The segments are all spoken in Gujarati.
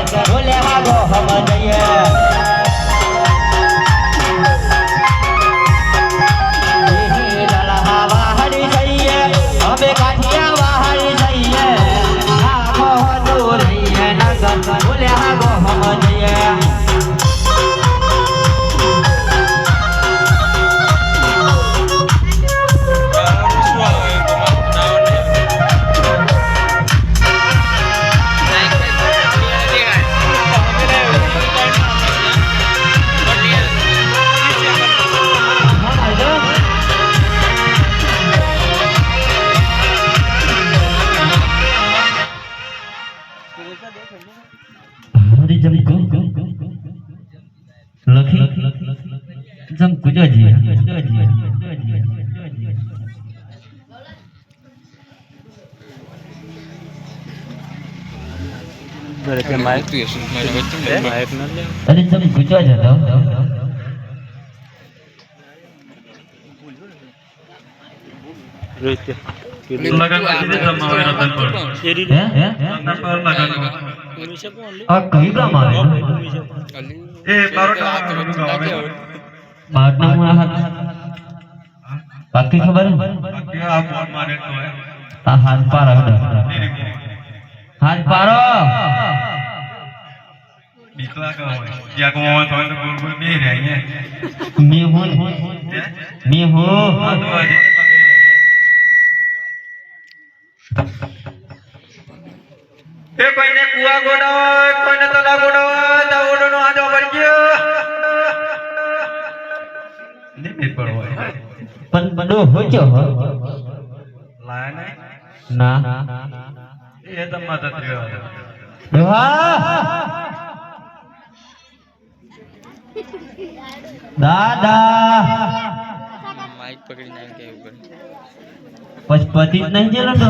बोले हागो हम जइए बोले हागो हम जइए लखी जम कुछ जी अरे जम कुछ जाता रोहित लगा दीजिए जमावे रतन पर और कहीं का मारे ए बारोटा गावे मारना हुआ हाथ बाकी खबर क्या आप कौन मारे तो है हाथ पारो हाथ पारो निकला का है या को तो बोल नहीं रही है मैं हूं ए कोઈને કુવા ગોડાવા કોઈને તલા ગોડાવા દાવડનો આજો પડી ગયો નહીં પડવો પણ બડો હોજો લાયા નહીં ના એ તમા તત્ર્યો દેવા દાદા माइक पकड़ी ना के ऊपर पशुपति नहीं जेलो तो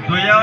જોયા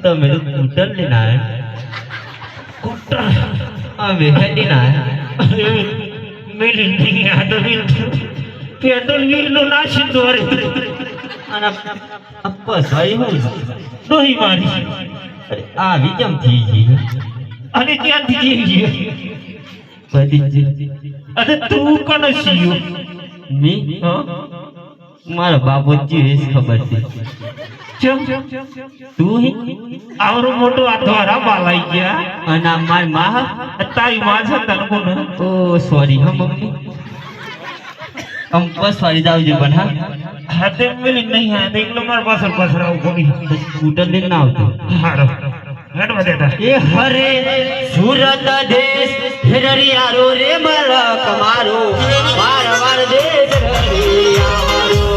तो मेरे स्कूटर लेना है स्कूटर अबे है लेना है मेरे नहीं आता बिल पेट्रोल बिल नो ना शिंदोरे अन अप्पा सही हो नहीं मारी अरे आ भी जम थी जी अरे क्या दीजिए बदी जी अरे तू कौन सीयो मी हां मारा बाबूजी इस खबर थी तू ही और मोटो अथवारा बालाई गया अना माय माह ताई माझा तनको न ओ सॉरी हम मम्मी हम बस वाली जाओ जी बना हाथे में नहीं है देख लो मार पास राव कोनी स्कूटर लेना होतो हारो हेड बदेता ए हरे सूरत देश फिररिया रो रे मलक मारो वार वार देश हरिया मारो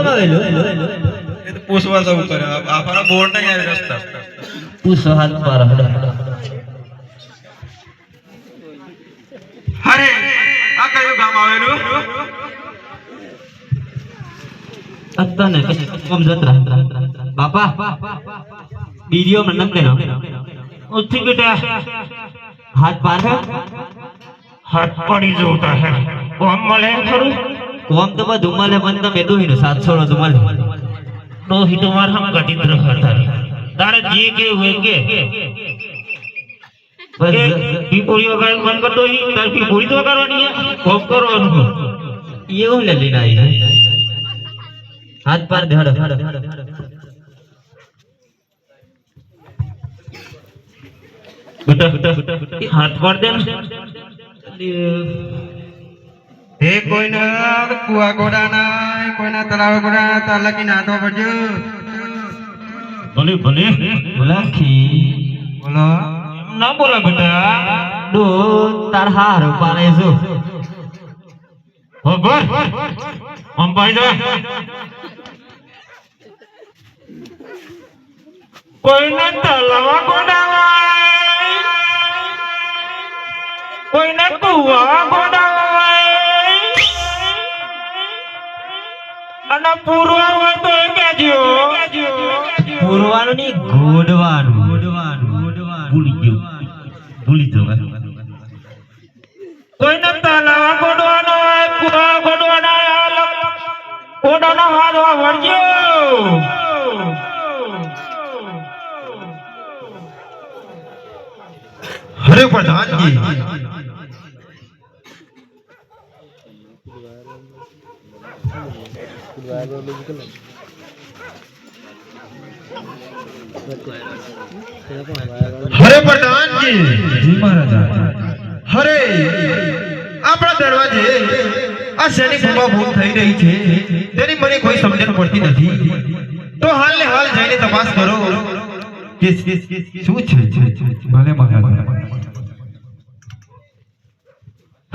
ગામ આવેલું એ તો પૂછવા જવું કરે આપણા બોર્ડ નહીં આવે રસ્તા પૂછો હાથ પર અરે આ કયું ગામ આવેલું અત્તને કોમ જત્રા બાપા वीडियो में नंग देना उठी बेटा हाथ पार है हाथ पड़ी जो होता है कोम मले करू कोम तो बा दुमले बंद में दो ही 700 दुमले नो ही तुम्हार हम गटित रहता तारे जी के हुए के बस की पूरी वगैरह बंद कर दो ही तार की पूरी तो करवानी है कोम करो उनको ये हो ले लेना है हाथ पार दे हड़ बेटा हाथ पार दे એ કોઈના કુવા ગોડા ના કોઈના તળાવ ગોડા તાલકી નાતો પડજો ભલે ભલે બોલા ખી બોલો ના બોલા બેટા દો તાર હાર પારે જો ખબર આમ પાઈ જા કોઈના તળાવ ગોડા કોઈના કુવા ગોડા અને પૂરવાનું તો કેજો પૂરવાનું ની ગોડવાનું ભૂલી જવું કોઈના તળાવ ગોડવાનો હોય કુવા ગોડવાનો ગોડાનો હાથ વળજો હરે પ્રધાનજી હરે પ્રધાનજી જી મહારાજ હરે આપણા દરવાજે આ શેની ભૂમ થઈ રહી છે તેની મને કોઈ સમજણ પડતી નથી તો હાલ ને હાલ જઈને તપાસ કરો કે શું છે ભલે મહારાજ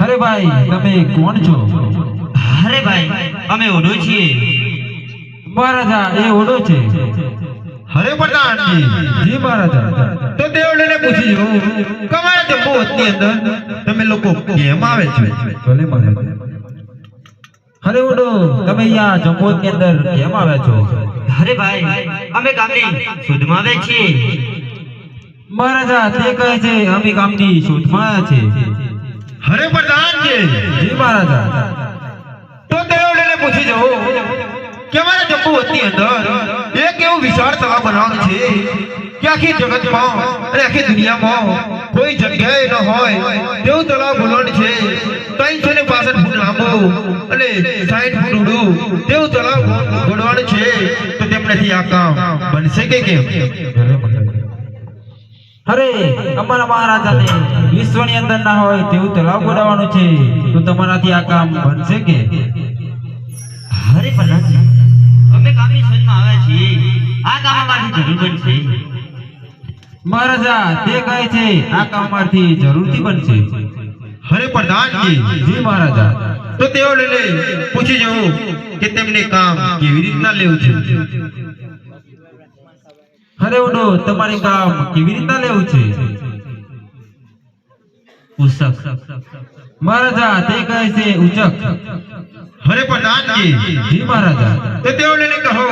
અરે ભાઈ તમે કોણ છો? અરે ભાઈ અમે ઓડો છીએ મહારાજા એ ઓડો છે. હરે પ્રધાનજી જી મહારાજા. તો દેવળને પૂછી જો કમારા જંબુવતની અંદર તમે લોકો કેમ આવે છો? ભલે મહારાજા. અરે ઓડો તમે અહીંયા જંબુવતની અંદર કેમ આવ્યા છો? અરે ભાઈ અમે ગામની સુધમાં આવે છીએ. મહારાજા તે કહે છે અમે ગામની શોધમાં આવ્યા છે. હરે પ્રધાનજી જી મહારાજા. તો દેવળને પૂછી જો કે અમારા જંબુવતની અંદર એક એવું વિશાળ તળાવ બનાવવાનું છે કે આખી જગતમાં અને આખી દુનિયામાં કોઈ જગ્યાએ ન હોય તેવું તળાવ બનાવવાનું છે. 365 ફૂટ લાંબો અને 60 ફૂટ ઊંડું તેવું તળાવ બનાવવાનું છે. તો તેમનાથી આ કામ બનશે કે કેમ? અરે અમારા મહારાજાને વિશ્વની અંદર ના હોય તેવું તળાવ ગોડાવવાનું છે તો તમારાથી આ કામ બનશે કે? અરે પ્રધાનજી અમે ગામની સુધમાં આવ્યા છીએ. આ કામ અમારી જરૂર બનશે. મહારાજા તે કહે છે આ કામ અમારથી જરૂરથી બનશે. હરે પ્રધાનજી જી મહારાજા. તો તેઓને પૂછી જવું કે તેમને કામ કેવી રીતના લેવું છે. અરે ઓડો તમારે કામ કેવી રીતના લેવું છે? ઉસક મહારાજા તે કહે છે ઉચક. હરે પ્રધાનજી જી મહારાજા. તો તેઓને કહો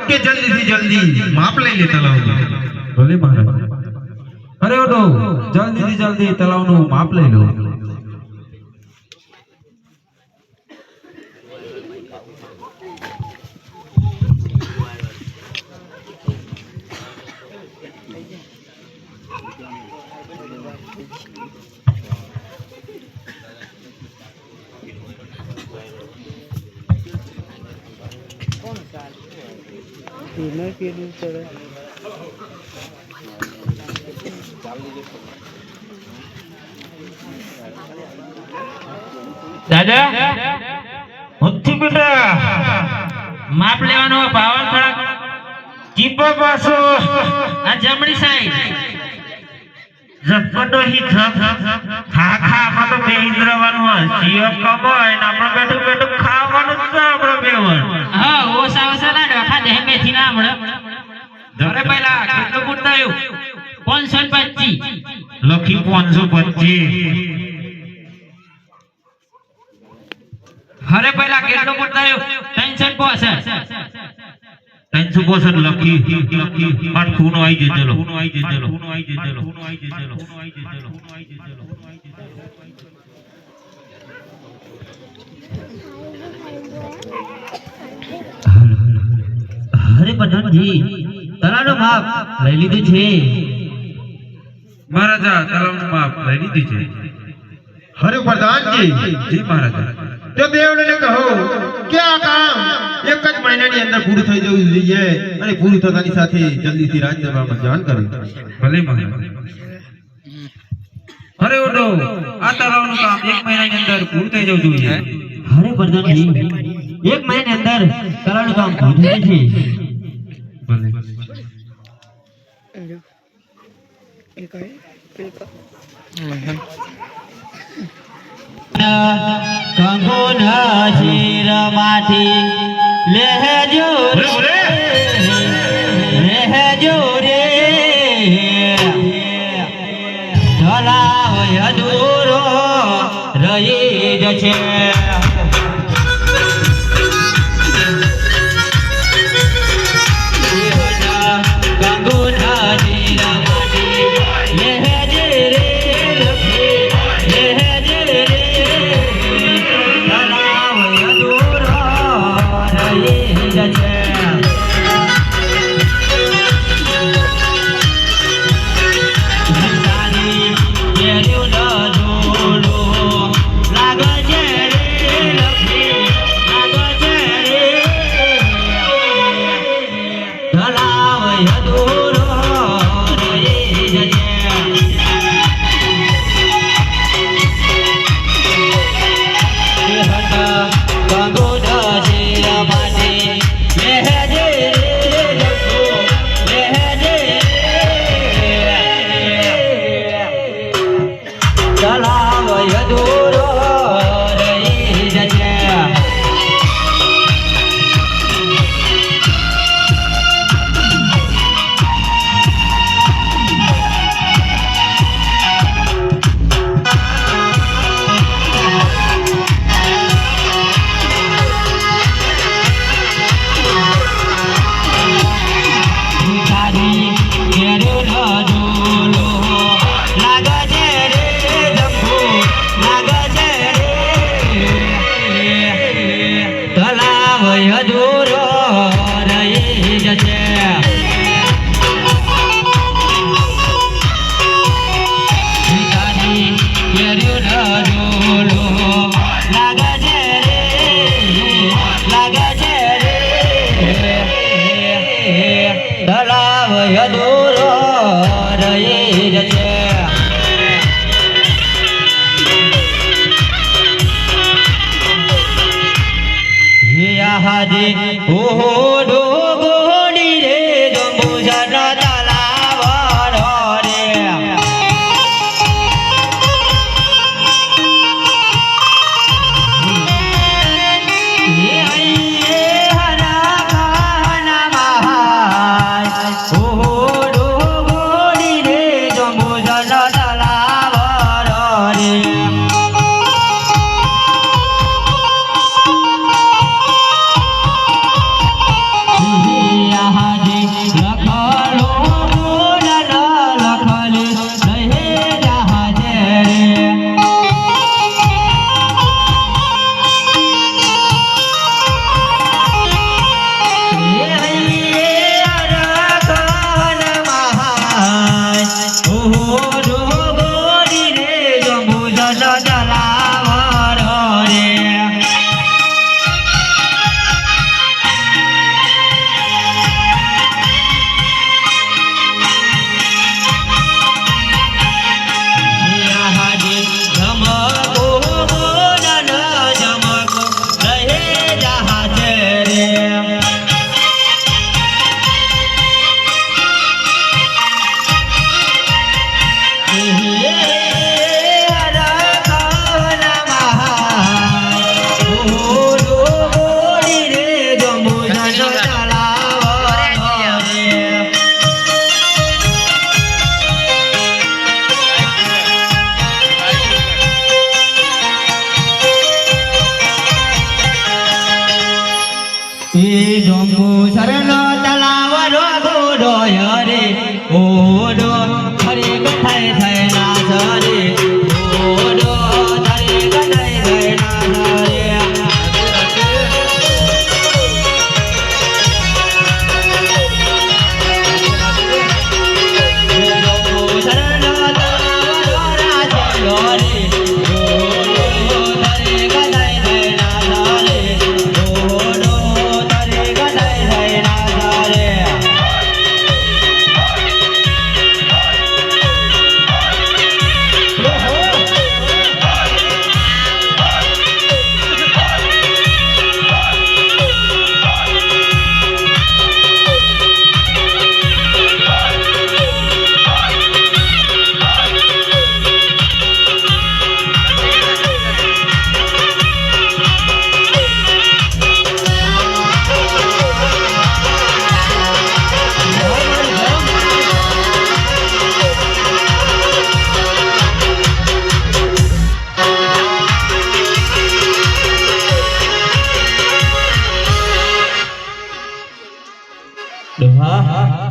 કે જલ્દીથી જલ્દી માપ લઈ લે તળાવનું. ભલે મહારાજા. અરે ઓડો જલ્દીથી જલ્દી તળાવનું માપ લઈ લો. દાદા ઉઠી બેટા માપ લેવાનો પાવન ખડા ચીપો પાછો આ જમણી સાઈડ જપતો હી ખા ખામાં તો બે ઇન્દ્રવાનું હસીઓ કમાય ને આપણે બેઠું બેઠું ખાવાનું જ છે આપણે બેવણ હા ઓસા ઓસા ના ડોખા દેહ મેથી ના મળે અરે પહેલા કેટલું ફૂટ થયું 525 લખી 525 અરે પહેલા કેટલું ફૂટ થયું 365 365 લખી આઠ ખૂનો આવી જજો ચલો અરે પ્રધાનજી તલાનો માપ લઈ લીધું છે મહારાજા તલાવનું માપ લઈ લીધું છે હરે પ્રધાનજી જી મહારાજા તો દેવડને કહો કે આ કામ એક જ મહિનાની અંદર પૂરું થઈ જવું જોઈએ અને પૂરું થતાની સાથે જલ્દીથી રાજ્યસભામાં જાણ કરે ભલે મહારાજા અરે ઓડો આ તલાવનું કામ 1 મહિનાની અંદર પૂરું થઈ જવું જોઈએ અરે પ્રધાનજી 1 મહિનાની અંદર તલાનું કામ પૂરું થઈ જશે ભલે કંગોના શિરમાંથી લહેજો રે લહેજો રે તલાવ અધૂરો રહી જશે